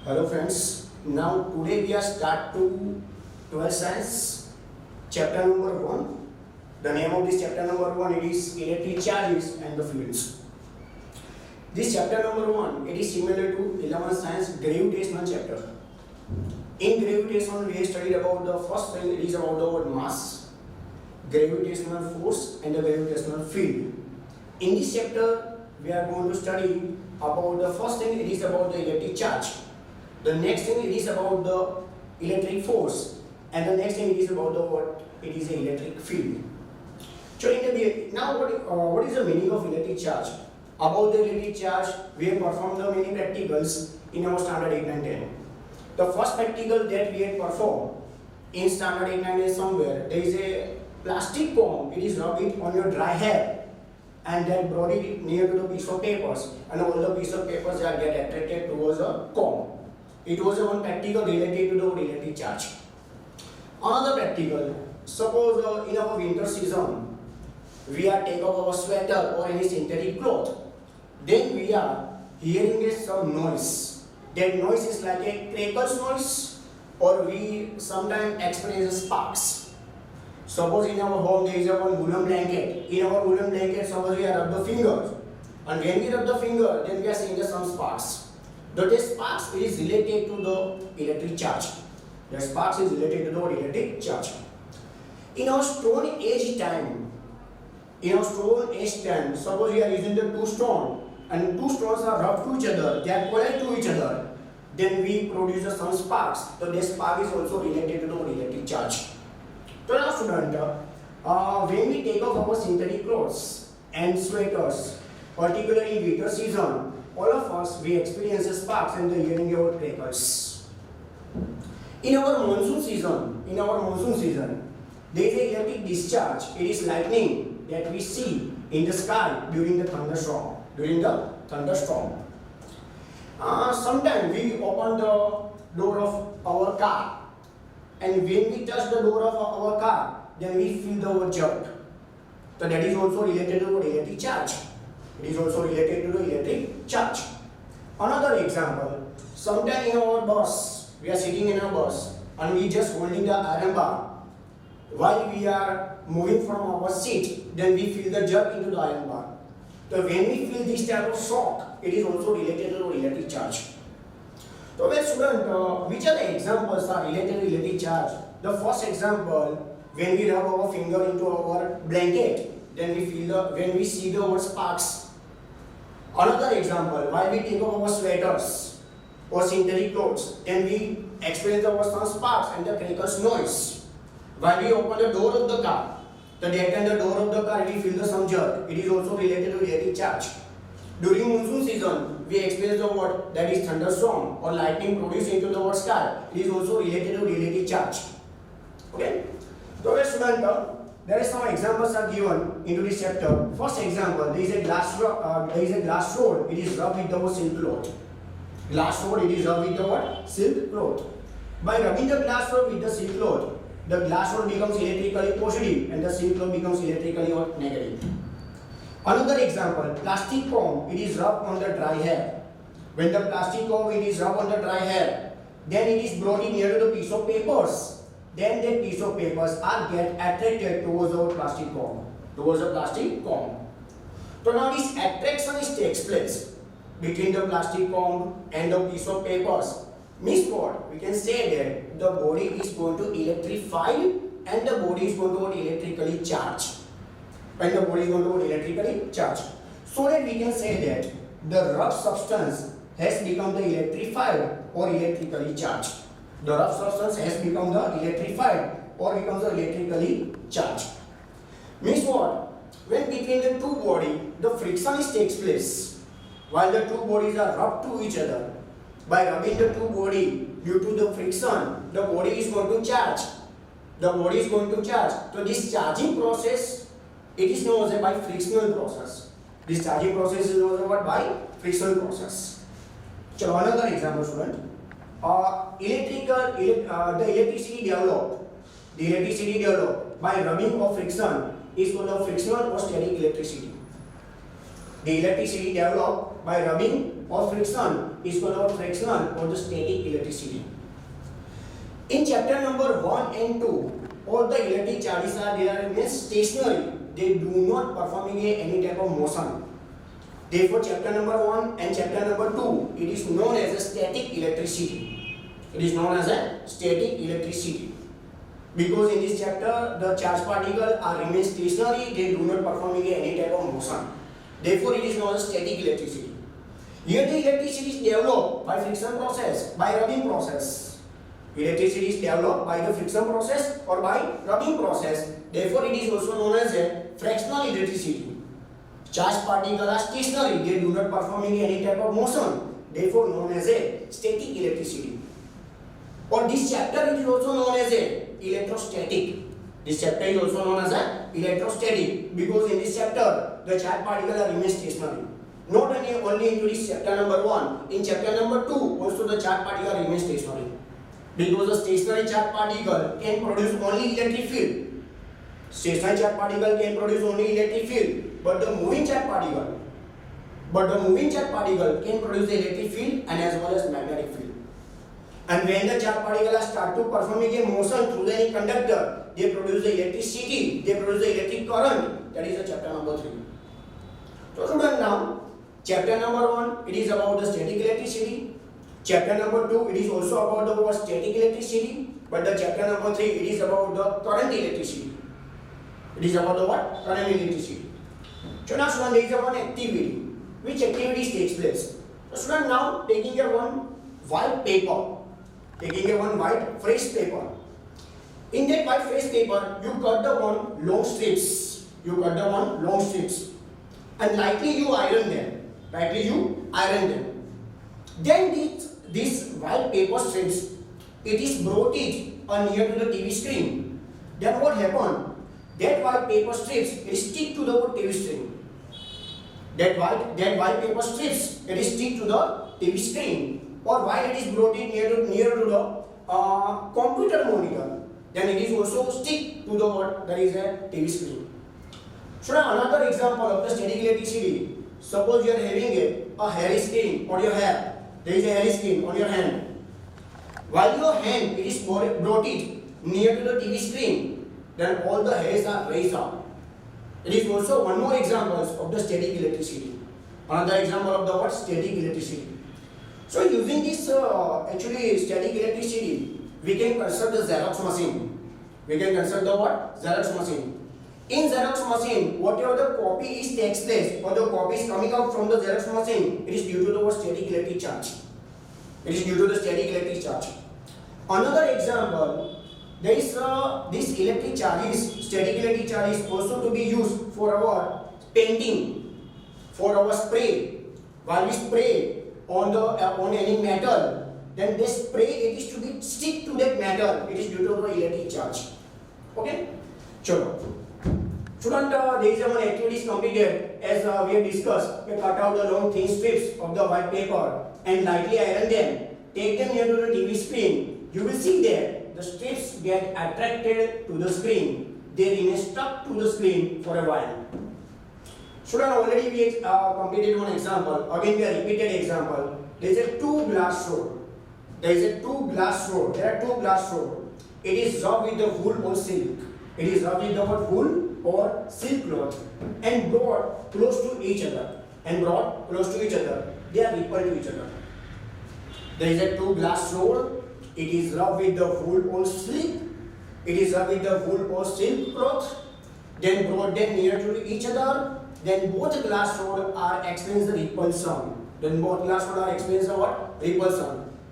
Hello friends, now today we are start to 12th science chapter number 1. The name of this chapter number 1 it is electric charges and the fields. This chapter number 1 it is similar to 11th science gravitational chapter. In gravitation we have studied about the first thing it is about the word mass, gravitational force and the gravitational field. In this chapter we are going to study about the first thing it is about the electric charge. The next thing it is about the electric force, and the next thing it is about the what? It is an electric field. So now what is the meaning of electric charge? About the electric charge, we have performed the many practicals in our standard 8 and 10. The first practical that we had performed in standard 8 and 10 is somewhere there is a plastic comb. It is rubbed it on your dry hair, and then brought it near to the piece of papers, and all the piece of papers are get attracted towards a comb. It was one practical related to the electric charge. Another practical, suppose in our winter season, we are take off our sweater or any synthetic cloth. Then we are hearing some noise. That noise is like a crackles noise, or we sometimes experience sparks. Suppose in our home there is a one woolen blanket. In our woolen blanket, suppose we are rub the fingers, and when we rub the finger, then we are seeing some sparks. The sparks is related to the electric charge. The sparks is related to the electric charge. In our Stone Age time, suppose we are using the two stones, and two stones are rubbed to each other, they are collide to each other, then we produce some sparks. So the spark is also related to the electric charge. So now student, when we take off our synthetic clothes and sweaters, particularly in winter season, all of us we experience sparks and the hearing our crackles. In our monsoon season, there is a electric discharge. It is lightning that we see in the sky during the thunderstorm. Sometimes we open the door of our car, and when we touch the door of our car, then we feel the word jerk. So that is also related to the electric charge. Another example, sometimes in our bus, we are sitting in a bus and we just holding the iron bar. While we are moving from our seat, then we feel the jerk into the iron bar. So when we feel this type of shock, it is also related to the electric charge. So well student, which are the examples are related to electric charge? The first example, when we rub our finger into our blanket, then when we see the word sparks. Another example, while we take off our sweaters or synthetic clothes, then we experience some sparks and the crackles noise. While we open the door of the car, the door of the car, we feel some jerk. It is also related to electric charge. During monsoon season, we experience the word that is thunderstorm or lightning produced into the sky. It is also related to electric charge. Okay. So student, there is some examples are given into this chapter. First example, there is a glass rod. It is rubbed with the silk cloth. Glass rod. It is rubbed with the what? Silk cloth. By rubbing the glass rod with the silk cloth, the glass rod becomes electrically positive and the silk cloth becomes electrically negative. Another example, plastic comb. It is rubbed on the dry hair. When the plastic comb it is rubbed on the dry hair, then it is brought in near to the piece of papers. Then that piece of papers are get attracted towards the plastic comb. So now this attraction takes place between the plastic comb and the piece of papers. Means what? We can say that the body is going to electrify and the body is going to electrically charge. So that we can say that the rough substance has become the electrified or electrically charged. The rough substance has become the electrified or becomes the electrically charged. Means what? When between the two bodies, the friction takes place. While the two bodies are rubbed to each other, by rubbing the two bodies, due to the friction, the body is going to charge. So this charging process, it is known as by frictional process. This charging process is known as by frictional process. So another example, student. The electricity developed by rubbing of friction is called frictional or static electricity. The electricity developed by rubbing or friction is called our frictional or the static electricity. In chapter number 1 and 2, all the electric charges are there means stationary. They do not performing any type of motion. Therefore, chapter number 1 and chapter number 2, it is known as a static electricity. It is known as a static electricity. Because in this chapter, the charged particles are remain stationary, they do not performing any type of motion. Therefore, it is known as static electricity. Here the electricity is developed by friction process, by rubbing process. Electricity is developed by the friction process or by rubbing process. Therefore, it is also known as a fractional electricity. Charged particles are stationary, they do not performing any type of motion. Therefore, known as a static electricity. Or this chapter is also known as a electrostatic. This chapter is also known as a electrostatic because in this chapter the charged particles are remain stationary. Not only into this chapter number 1, in chapter number 2 also the charged particles remain stationary. Because the stationary charged particle can produce only electric field. Stationary charged particle can produce only electric field, but the moving charged particle can produce electric field and as well as magnetic field. And when the charged particles start to performing a motion through any conductor, they produce the electricity, they produce the electric current. That is the chapter number 3. So student, now chapter number 1 it is about the static electricity. Chapter number 2 it is also about the static electricity, but the chapter number 3 it is about the current electricity. It is about the what? Current electricity. So now student, there is a one activity. Which activities takes place? So student, now taking a one white paper. Taking a one white fresh paper. In that white fresh paper, you cut the one long strips. And lightly you iron them. Then this white paper strips, it is brought it near to the TV screen. Then what happened? That white paper strips, it stick to the TV screen. That white paper strips, it is stick to the TV screen. Or while it is brought in near to the computer monitor, then it is also stick to the what? That is a TV screen. So now another example of the static electricity. Suppose you are having a hairy skin on your hair. There is a hairy skin on your hand. While your hand it is brought it near to the TV screen, then all the hairs are raised up. It is also one more example of the static electricity. Another example of the what? Static electricity. So using this actually static electricity, we can construct the Xerox machine. We can construct the what? Xerox machine. In Xerox machine, whatever the copy is takes place or the copy is coming out from the Xerox machine, it is due to the static electric charge. It is due to the static electric charge. Another example, there is this electric charges, static electric charge is also to be used for our painting, for our spray. While we spray on any metal, then this spray it is to be stick to that metal. It is due to the electric charge. Okay. Chalo. Student, there is one activity completed as we have discussed. We cut out the long thin strips of the white paper and lightly iron them. Take them near to the TV screen. You will see that the strips get attracted to the screen. They remain stuck to the screen for a while. Student, already we completed one example. Again, we are repeated example. There is a two glass rod. There are two glass rods. It is rubbed with the wool or silk. It is rubbed with the wool or silk cloth and brought close to each other. They are equal to each other. There is a two glass rod. It is rubbed with the wool or silk. Cloth. Then brought them near to each other. Then both glass rods are experiencing the repulsion.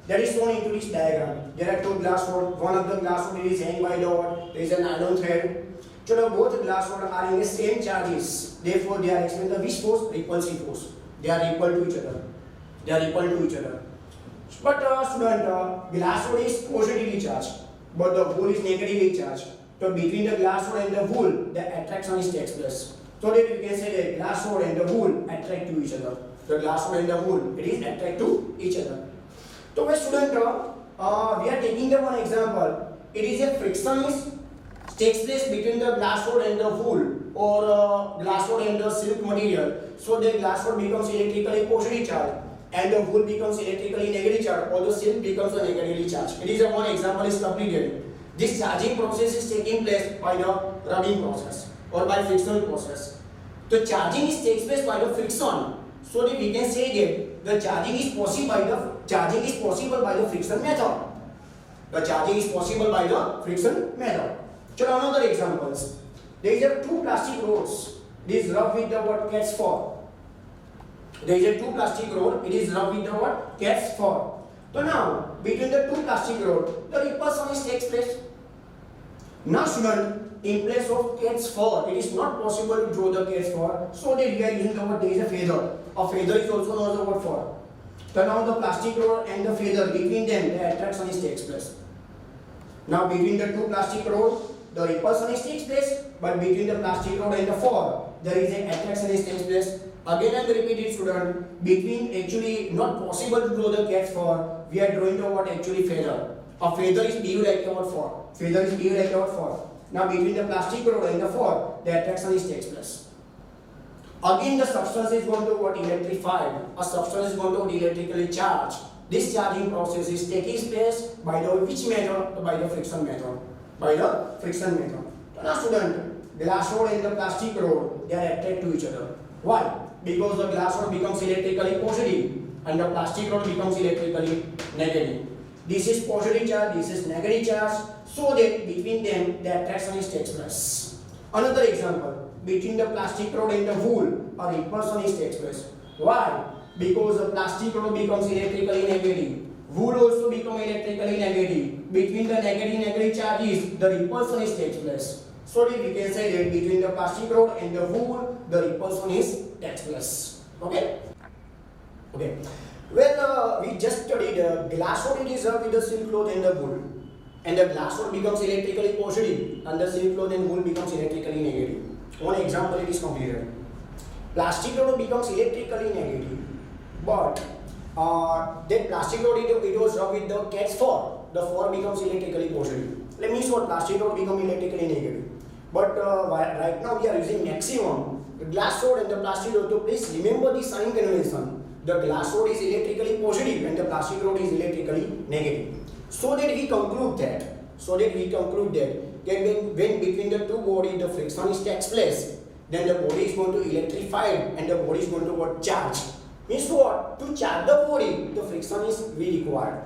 That is shown into this diagram. There are two glass rods. One of the glass rods is hanging by the rod. There is a nylon thread. So both glass rods are in the same charges. Therefore, they are experiencing the which force? Repulsive force. They are equal to each other. But student, glass rod is positively charged, but the wool is negatively charged. So between the glass rod and the wool, the attraction is takes place. So that you can say the glass rod and the wool attract to each other. The glass rod and the wool, it is attract to each other. So my student, we are taking the one example. It is a friction takes place between the glass rod and the wool or glass rod and the silk material. So the glass rod becomes electrically positive charge and the wool becomes electrically negatively charged, or the silk becomes a negatively charged. It is a one example is completed. This charging process is taking place by the rubbing process or by frictional process. The charging takes place by the friction. So that we can say that the charging is possible by the friction method. The charging is possible by the friction method. So another examples. There is a two plastic rods. It is rubbed with the what cat's fur. There is a two plastic rod. It is rubbed with the what cat's fur. So now between the two plastic rod, the repulsion takes place. Now student, in place of cat's fur, it is not possible to draw the cat's fur. So that we are using the word there is a feather. A feather is also known as the word fur. So now the plastic rod and the feather, between them the attraction takes place. Now between the two plastic rod, the repulsion takes place, but between the plastic rod and the fur, there is an attraction takes place. Again and repeat it student, between actually not possible to draw the cat's fur, we are drawing the word actually feather. A feather is behaved like our fur. Feather is behaved like our fur. Now between the plastic rod and the fur, the attraction takes place. Again the substance is going to get electrified. A substance is going to get electrically charged. This charging process is taking place by the which method? By the friction method. By the friction method. So now student, glass rod and the plastic rod, they are attracted to each other. Why? Because the glass rod becomes electrically positive and the plastic rod becomes electrically negative. This is positive charge, this is negative charge, so that between them the attraction takes place. Another example, between the plastic rod and the wool, a repulsion takes place. Why? Because the plastic rod becomes electrically negative. Wool also becomes electrically negative. Between the negative charges, the repulsion takes place. So that we can say that between the plastic rod and the wool, the repulsion takes place. Okay? Okay. Well, we just studied glass rod. It is with the silk cloth and the wool, and the glass rod becomes electrically positive, and the silk cloth and wool becomes electrically negative. One example it is completed. Plastic rod becomes electrically negative, but that plastic rod it was rubbed with the cat's fur. The fur becomes electrically positive. Let me show plastic rod become electrically negative. But right now we are using maximum the glass rod and the plastic rod. So please remember the sign convention. The glass rod is electrically positive and the plastic rod is electrically negative. So that we conclude that. When between the two bodies the friction takes place, then the body is going to electrify and the body is going to charge. Means what? To charge the body, the friction is required.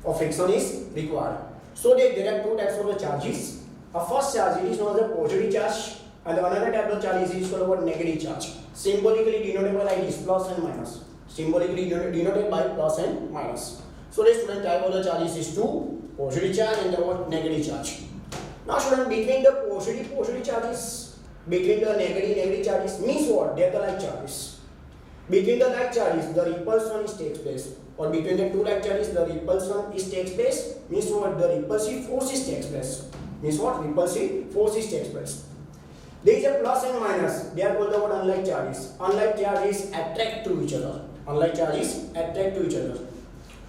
Or friction is required. So that there are two types of the charges. A first charge, it is known as a positive charge, and the another type of charge is called negative charge. Symbolically denoted by like this, plus and minus. Symbolically denoted by plus and minus. So the student type of the charges is two, positive charge and the negative charge. Now student, between the positive charges, between the negative charges means what? They are the like charges. Between the like charges, the repulsion takes place. Or between the two like charges, the repulsion takes place. Means what? The repulsive forces takes place. Means what? Repulsive forces takes place. There is a plus and minus. They are called the what? Unlike charges. Unlike charges attract to each other. Unlike charges attract to each other.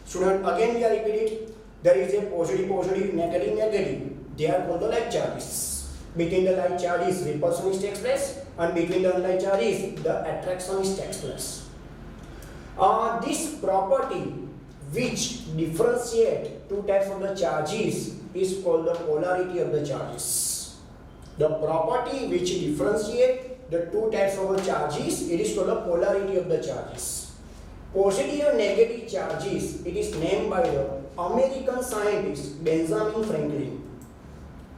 Student, again we are repeating. There is a positive, negative. They are called the like charges. Between the like charges, repulsion takes place, and between the unlike charges, the attraction takes place. This property which differentiate two types of the charges is called the polarity of the charges. The property which differentiate the two types of the charges, it is called the polarity of the charges. Positive and negative charges, it is named by the American scientist Benjamin Franklin.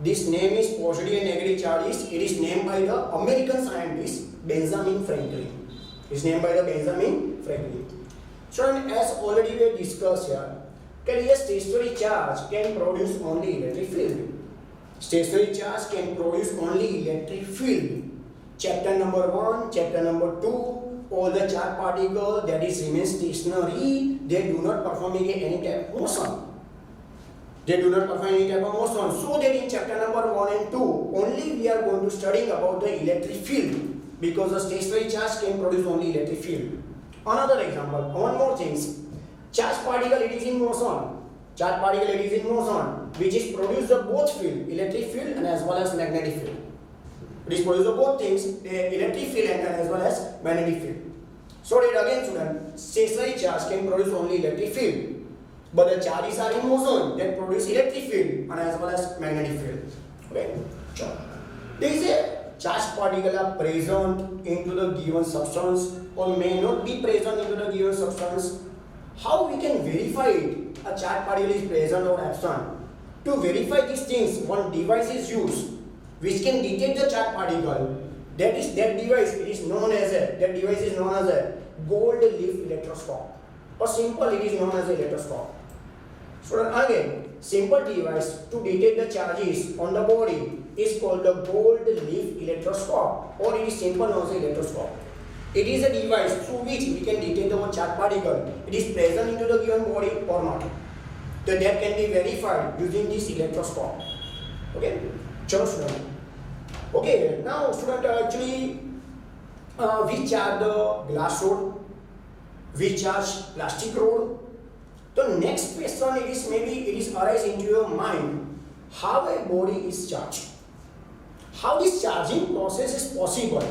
This name is positive and negative charges. It is named by the American scientist Benjamin Franklin. It is named by the Benjamin Franklin. So as already we have discussed here, that a stationary charge can produce only electric field. Stationary charge can produce only electric field. Chapter number 1, chapter number 2, all the charge particles that is remain stationary, they do not perform any type of motion. They do not perform any type of motion. So that in chapter number 1 and 2, only we are going to study about the electric field, because the stationary charge can produce only electric field. Another example, one more thing. Charge particle it is in motion. Charge particle it is in motion, which is produce the both field, electric field and as well as magnetic field. It is produce the both things, the electric field and as well as magnetic field. So that again student, stationary charge can produce only electric field, but the charges are in motion that produce electric field and as well as magnetic field. Okay, sure. There is a charged particle are present into the given substance or may not be present into the given substance. How we can verify it? A charged particle is present or absent? To verify these things, one device is used which can detect the charged particle. That device is known as a gold leaf electroscope, or simple it is known as a electroscope. So again, simple device to detect the charges on the body is called the gold leaf electroscope, or it is simple known as a electroscope. It is a device through which we can detect the charged particle. It is present into the given body or not. So that can be verified using this electroscope. Okay, chalo student. Okay, now student actually we charge the glass rod, we charge plastic rod. The next question it is arise into your mind, how a body is charged. How this charging process is possible?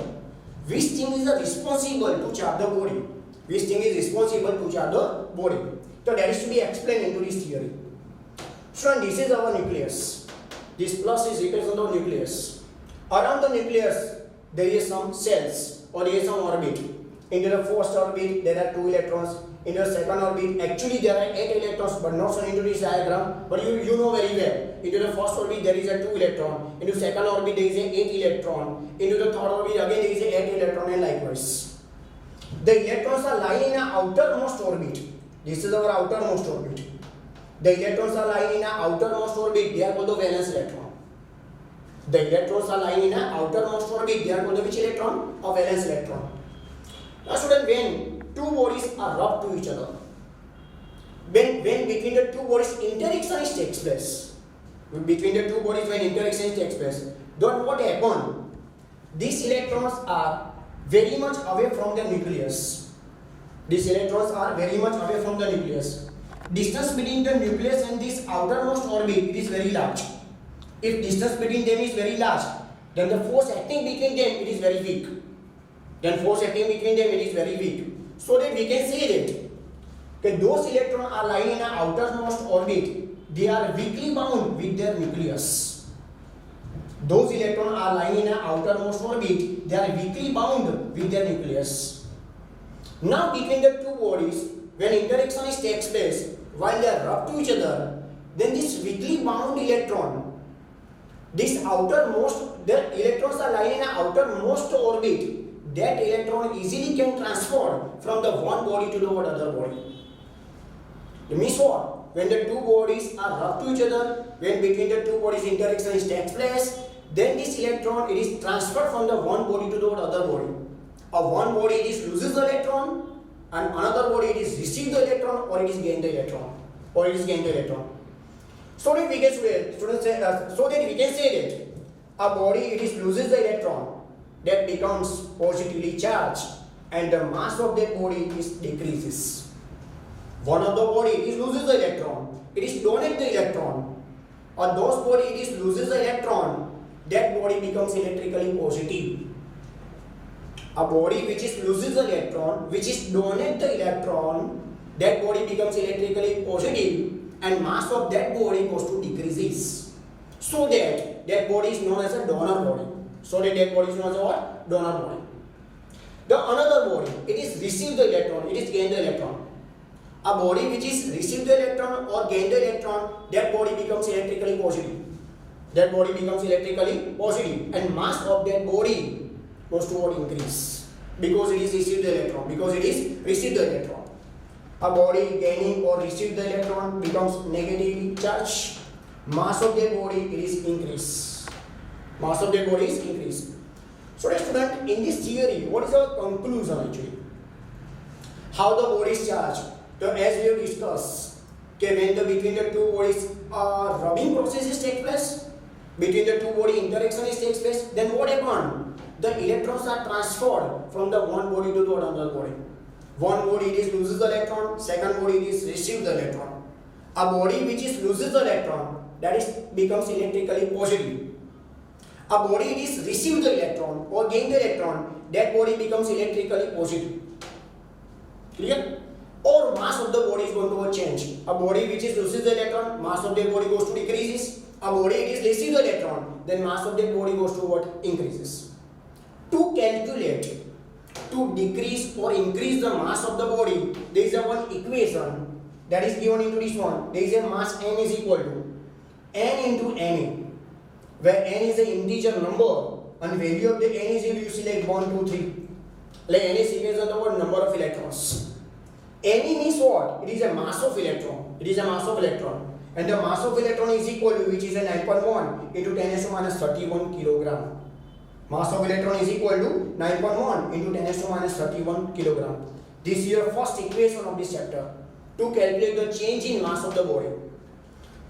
Which thing is responsible to charge the body? Which thing is responsible to charge the body? So that is to be explained into this theory. So this is our nucleus. This plus is represent the nucleus. Around the nucleus there is some cells or there is some orbit. Into the first orbit there are 2 electrons. In the second orbit actually there are 8 electrons but not shown into this diagram, but you know very well. Into the first orbit there is a 2 electron. Into second orbit there is a 8 electron. Into the third orbit again there is a 8 electron, and likewise. The electrons are lying in an outermost orbit. This is our outermost orbit. The electrons are lying in an outermost orbit. They are called the valence electron. The electrons are lying in an outermost orbit. They are called the which electron? A valence electron. Now student, when two bodies are rubbed to each other, when between the two bodies interaction takes place, then what happens? These electrons are very much away from the nucleus. Distance between the nucleus and this outermost orbit is very large. If distance between them is very large, then the force acting between them is very weak. So that we can say that those electrons are lying in an outermost orbit, they are weakly bound with their nucleus. Those electrons are lying in an outermost orbit, they are weakly bound with their nucleus. Now between the two bodies, when interaction takes place, while they are rubbed to each other, then this weakly bound electron, the electrons are lying in an outermost orbit, that electron easily can transfer from the one body to the other body. It means what? When the two bodies are rubbed to each other, when between the two bodies interaction takes place, then this electron it is transferred from the one body to the other body. One body it is loses the electron, and another body it is receive the electron, or it is gain the electron, So that we can say, that a body it is loses the electron, that becomes positively charged, and the mass of that body is decreases. One of the body it is loses the electron, it is donate the electron, or those body it is loses the electron, that body becomes electrically positive. A body which is loses the electron, which is donate the electron, that body becomes electrically positive, and mass of that body goes to decreases. So that body is known as a donor body. Donor body. The another body, it is receive the electron, it is gain the electron. A body which is receive the electron or gain the electron, that body becomes electrically positive. And mass of that body goes toward increase because it is received the electron. A body gaining or receive the electron becomes negatively charged. Mass of that body it is increased. So student, in this theory, what is our conclusion actually? How the body is charged? So as we have discussed, when between the two bodies rubbing processes take place, between the two body interaction takes place, then what happens? The electrons are transferred from the one body to the another body. One body it is loses the electron, second body it is receives the electron. A body which is loses the electron, that is becomes electrically positive. A body it is receive the electron or gain the electron, that body becomes electrically positive. Clear? Or mass of the body is going to change. A body which is loses the electron, mass of that body goes to decreases. A body it is receives the electron, then mass of that body goes to what? Increases. To calculate, to decrease or increase the mass of the body, there is a one equation that is given into this one. There is a mass n is equal to n into n, where n is an integer number and value of the n is you see like 1, 2, 3. Like n is sequence of the word number of electrons. N means what? It is a mass of electron. It is a mass of electron. And the mass of electron is equal to, which is a 9.1 into 10 to minus 31 kilogram. Mass of electron is equal to 9.1 into 10 to minus 31 kilogram. This is your first equation of this chapter to calculate the change in mass of the body.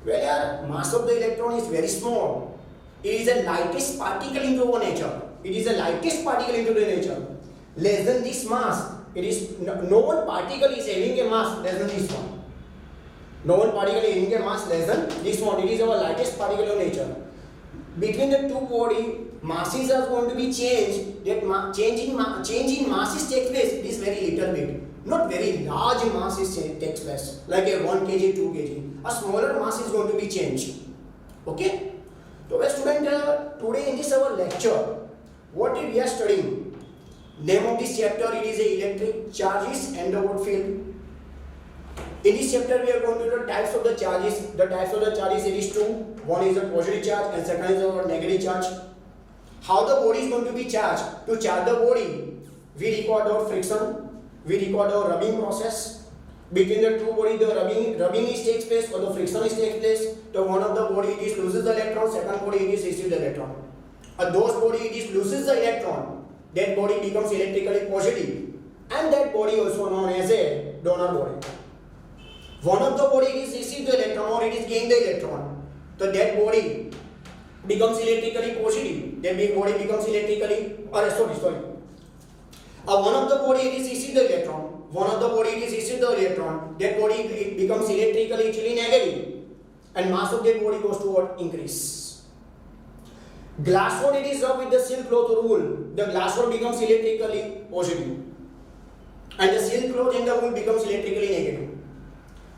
Where mass of the electron is very small. It is the lightest particle into our nature. It is the lightest particle into the nature. Less than this mass, it is no one particle is having a mass less than this one. No one particle is having a mass less than this one. It is our lightest particle of nature. Between the two body, masses are going to be changed. That change in masses takes place. It is very little bit. Not very large masses takes place. Like a 1 kg, 2 kg. A smaller mass is going to be changed. Okay? So, student, today in this our lecture, what we are studying? Name of this chapter, it is a electric charges and the what field. In this chapter, we are going to do the types of the charges. The types of the charges, it is two. One is a positive charge and second is a negative charge. How the body is going to be charged? To charge the body, we record our friction, we record our rubbing process. Between the two body, the rubbing is takes place or the friction is takes place. The one of the body it is loses the electron, second body it is receives the electron. Those body it is loses the electron, that body becomes electrically positive, and that body also known as a donor body. One of the body it is receives the electron or it is gained the electron. So that body becomes electrically positive. That big body becomes electrically one of the body it is receives the electron. One of the body it is receives the electron. That body it becomes electrically actually negative, and mass of that body goes to what? Increase. Glass rod it is rubbed with the silk cloth wool. The glass rod becomes electrically positive, and the silk cloth in the wool becomes electrically negative.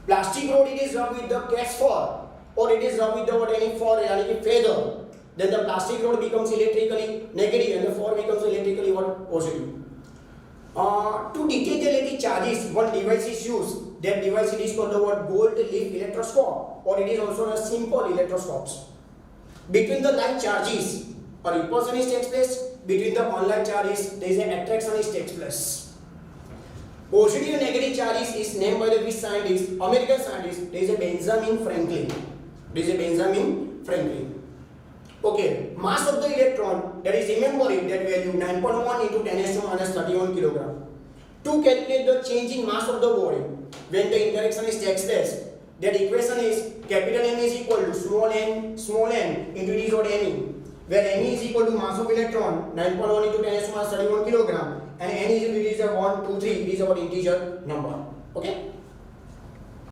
Plastic rod it is rubbed with the cat's fur, or it is rubbed with the any fur, any feather. Then the plastic rod becomes electrically negative, and the fur becomes electrically what? Positive. To detect the electric charges, one device is used. That device it is called the word gold leaf electroscope, or it is also a simple electroscopes. Between the like charges, a repulsion is takes place. Between the unlike charges, there is an attraction is takes place. Positive and negative charges is named by the which scientist? American scientist. There is a Benjamin Franklin. There is a Benjamin Franklin. Okay, mass of the electron, that is remember it, that value 9.1 into 10 to minus 31 kilogram. To calculate the change in mass of the body when the interaction is takes place, that equation is capital M is equal to small n into d dot n, where n is equal to mass of electron 9.1 into 10 to minus 31 kilogram, and n is 1, 2, 3, it is our integer number. Okay.